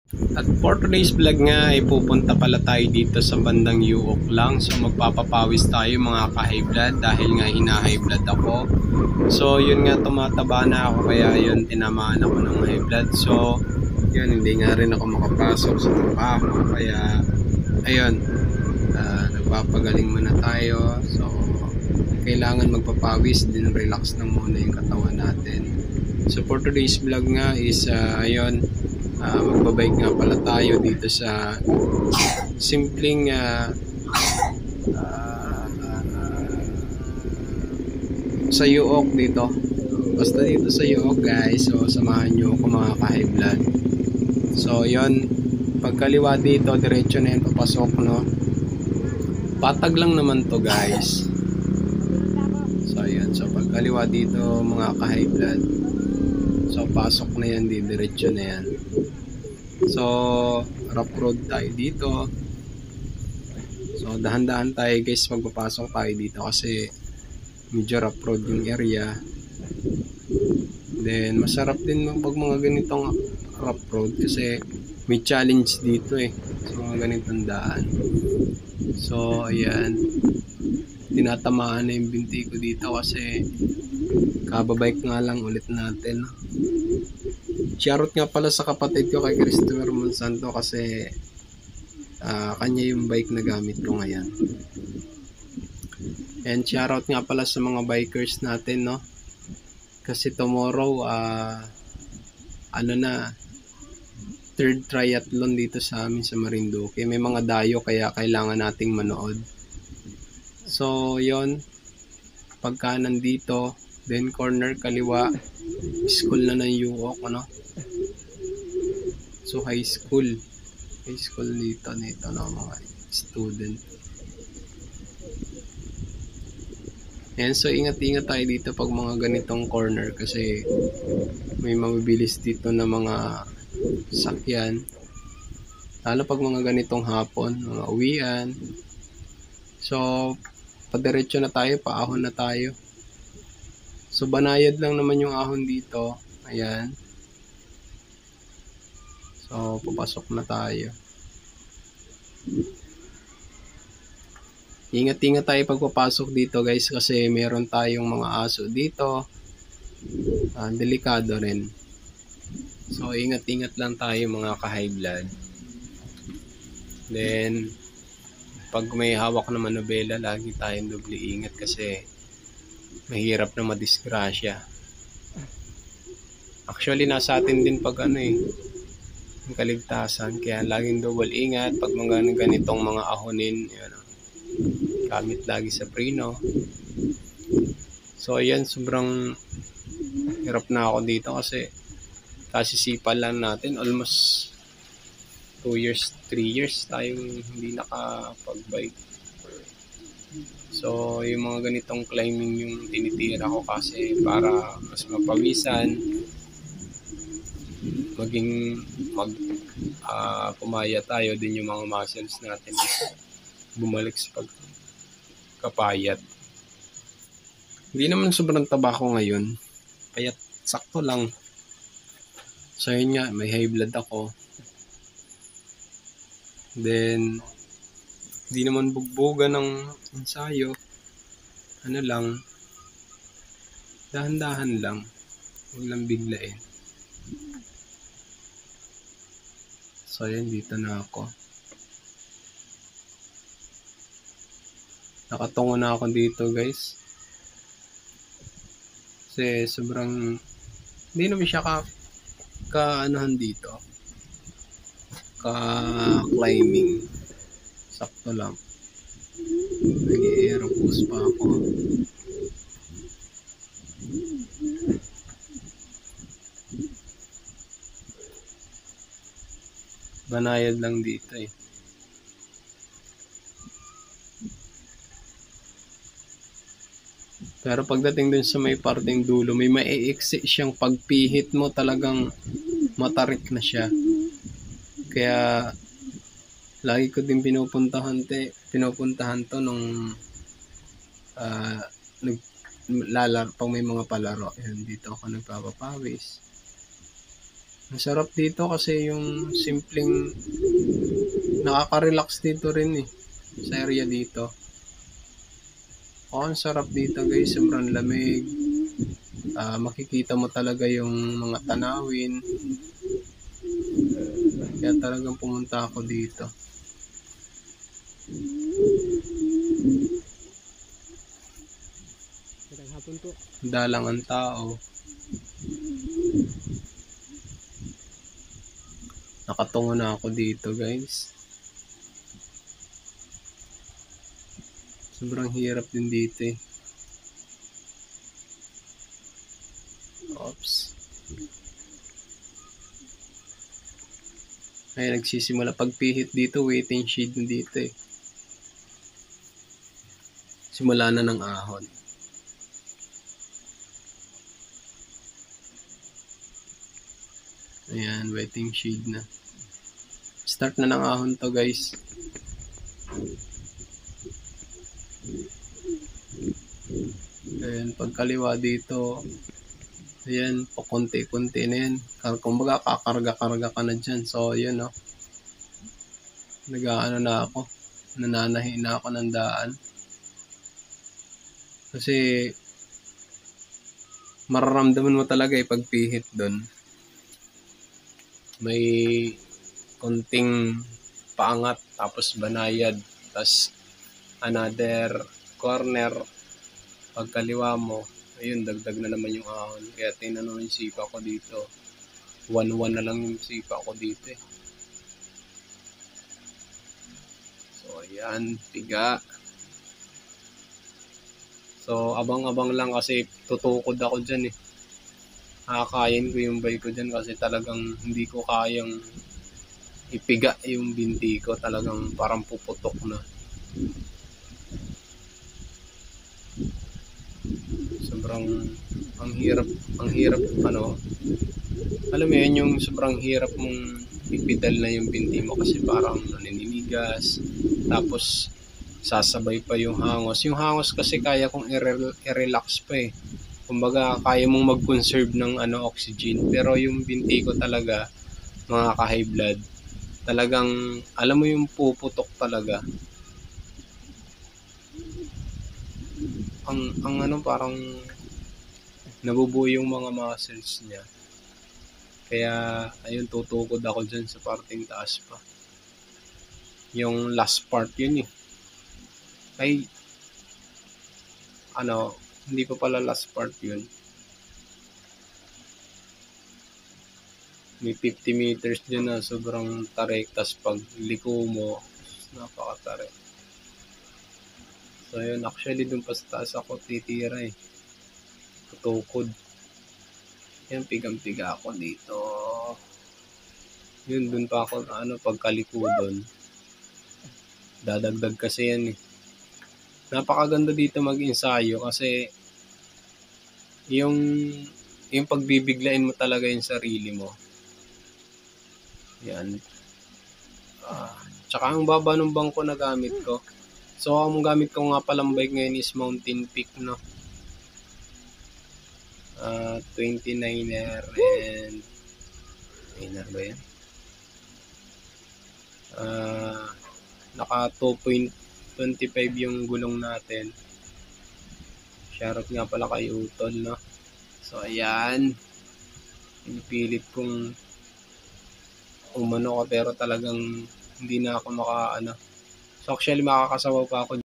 At for today's vlog nga ay pupunta pala tayo dito sa bandang Yuok lang. So magpapapawis tayo mga ka-high blood dahil nga hina-high blood ako. So yun nga, tumataba na ako kaya yun, tinamaan ako ng high blood. So yun, hindi nga rin ako makapasok sa trabaho kaya ayun, nagpapagaling muna tayo. So kailangan magpapawis din, relax lang muna yung katawan natin. So for today's vlog nga is ayun, magbabike nga pala tayo dito sa simpleng sa Yuok dito. Basta dito sa Yuok guys. So samahan nyo ako mga ka-high blood. So yon, pagkaliwa dito diretso na yun papasok, no. Patag lang naman to guys. So yun, so pagkaliwa dito mga ka-high blood, so pasok na yan, diretso na yan. So rough road tayo dito. So dahan-dahan tayo guys magpapasok tayo dito kasi medyo rough road yung area. Then masarap din pag mga ganitong rough road kasi may challenge dito sa mga ganitong daan. So ayan, tinatamaan na yung binti ko dito kasi kababike nga lang ulit natin. Shoutout nga pala sa kapatid ko kay Christopher Monsanto kasi kanya yung bike na gamit ko ngayon. And shoutout nga pala sa mga bikers natin, no, kasi tomorrow third triathlon dito sa amin sa Marinduque. May mga dayo kaya kailangan nating manood. So yon, pagka nandito, then corner kaliwa, school na ng Yuok, ano. So high school dito no, mga student. And so ingat-ingat tayo dito pag mga ganitong corner kasi may mabibilis dito na mga sakyan, lalo pag mga ganitong hapon, mga uwian. So padiretso na tayo, paahon na tayo. So banayad lang naman yung ahon dito, ayan. So papasok na tayo. Ingat-ingat tayo pagpapasok dito guys kasi meron tayong mga aso dito, delikado rin. So ingat-ingat lang tayo mga ka-high blood. Then pag may hawak na manobela, lagi tayong doble ingat kasi mahirap na madisgrasya. Actually nasa atin din pag ang kaligtasan, kaya laging double ingat pag mga ganitong mga ahonin, gamit lagi sa preno. So ayan, sobrang hirap na ako dito kasi kasisipan lang natin, almost 2 years, 3 years tayong hindi nakapag-bike. So yung mga ganitong climbing yung tinitira ko kasi para mas mapawisan, maging pumaya tayo din yung mga muscles natin bumalik sa pagkapayat. Hindi naman sobrang taba ko ngayon, kaya sakto lang. So yun nga, may high blood ako. Then hindi naman bugbogan ng ensayo, ano lang, dahan-dahan lang, huwag lang biglain. So ayan, dito na ako. Nakatungo na ako dito guys. Kasi sobrang hindi naman siya ka-anuhan dito. Ka-climbing. Sakto lang. Nag-i-aero pose pa ako. Banayad lang dito Pero pagdating dun sa may parting dulo, may maiiksi siyang pagpihit mo, talagang matarik na siya. Kaya lagi ko din pinupuntahan to nung pag may mga palaro. Yan, dito ako nagpapapawis. Masarap dito kasi yung simpleng nakaka-relax dito rin eh. Sa area dito. Ang sarap dito guys, sobrang lamig. Makikita mo talaga yung mga tanawin. Kaya talagang pumunta ako dito. Dalang ang tao. Nakatungo na ako dito guys. Sobrang hirap din dito eh. Oops. Ay, nagsisimula pagpihit dito, waiting shade na dito eh. Simula na ng ahon. Ayan, waiting shade na. Start na ng ahon to guys. Ayan, pagkaliwa dito, ayan, pakunti-kunti na yan. Kumbaga, kakarga-karga ka na dyan. So, yun, no. Nag-aano na ako. Nananahi na ako ng daan. Kasi, mararamdaman mo talaga pagpihit doon. May konting paangat, tapos banayad, tapos another corner. Pagkaliwa mo, ayun, dagdag na naman yung ahon. Kaya tinanong yung sipa ko dito. 1-1 na lang yung sipa ko dito eh. So, ayan, piga. So, abang-abang lang kasi tutukod ako dyan eh. Nakakain ko yung bay ko dyan kasi talagang hindi ko kayang ipiga yung binti ko. Talagang parang puputok na. Sobrang ang hirap ano, alam mo yun, yung sobrang hirap mong ipidal na yung binti mo kasi parang nanininigas, tapos sasabay pa yung hangos kasi kaya kong i-relax pa eh, kumbaga kaya mong mag-conserve ng oxygen, pero yung binti ko talaga, mga ka-high blood, talagang alam mo yung puputok talaga. Ang parang nabubuo yung mga muscles niya. Kaya ayun, tutukod ako dyan sa parting taas pa. Yung last part yun eh. Ay, hindi pa pala last part yun. May 50 meters dyan na sobrang tarik. Tas pag liko mo, napakatarik. So yun, actually dun pa sa taas ako titira eh. Tutukod. Yan, pigang-piga ako dito. Yun, dun pa ako, pagkaliko dun. Dadagdag kasi yan eh. Napakaganda dito mag-ensayo kasi yung pagbibiglain mo talaga yung sarili mo. Yan. Tsaka ang baba ng bangko na gamit ko. So, ang gamit ko nga palang bike ngayon is Mountain Peak, no? 29er and 9er ba yan? Naka 2.25 yung gulong natin. Shoutout nga pala kay Utol, no? So, ayan. Pinipilit kong umano ko pero talagang hindi na ako So, actually makakasawa pa ako